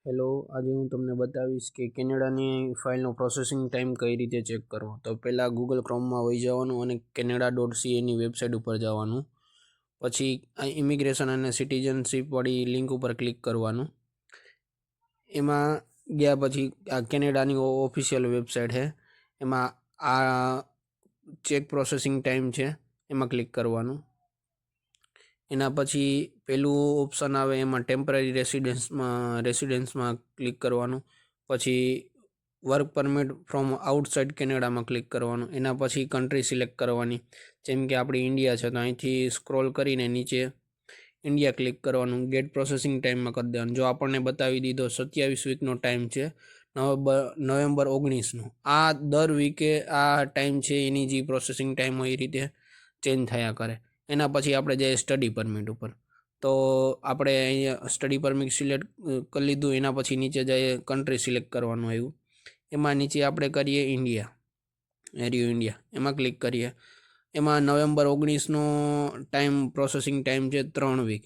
Hello, આજે હું તમને બતાવીશ કે કેનેડાની ફાઇલનો પ્રોસેસિંગ ટાઈમ કઈ રીતે ચેક કરવો. તો પહેલાં ગૂગલ ક્રોમમાં વહી જવાનું અને canada.ca વેબસાઇટ ઉપર જવાનું. પછી આ ઇમિગ્રેશન અને સિટીઝનશીપવાળી લિંક ઉપર ક્લિક કરવાનું. એમાં ગયા પછી આ કેનેડાની ઓફિશિયલ વેબસાઇટ છે, એમાં આ ચેક પ્રોસેસિંગ ટાઈમ છે, એમાં ક્લિક કરવાનું. એના પછી પેલું ઓપ્શન આવે એમાં ટેમ્પરરી રેસિડેન્સમાં ક્લિક કરવાનું. પછી વર્ક પરમિટ ફ્રોમ આઉટસાઇડ કેનેડામાં ક્લિક કરવાનું. એના પછી કન્ટ્રી સિલેક્ટ કરવાની, જેમ કે આપણી ઇન્ડિયા છે તો અહીંથી સ્ક્રોલ કરીને નીચે ઇન્ડિયા ક્લિક કરવાનું. ગેટ પ્રોસેસિંગ ટાઈમમાં કરી દેવાનું. જો આપણને બતાવી દીધો 27 વીકનો ટાઈમ છે, નવેમ્બર 19નો. આ દર વીકે આ ટાઈમ છે એની જે પ્રોસેસિંગ ટાઈમ હોય એ રીતે ચેન્જ થયા કરે. એના પછી આપણે જઈએ સ્ટડી પરમિટ ઉપર. તો આપણે અહીંયા સ્ટડી પરમિટ સિલેક્ટ કરી લીધું. એના પછી નીચે જઈએ કન્ટ્રી સિલેક્ટ કરવાનું આવ્યું. એમાં નીચે આપણે કરીએ ઇન્ડિયા, એમાં ક્લિક કરીએ. એમાં નવેમ્બર 19નો ટાઈમ પ્રોસેસિંગ ટાઈમ છે 3 વીક.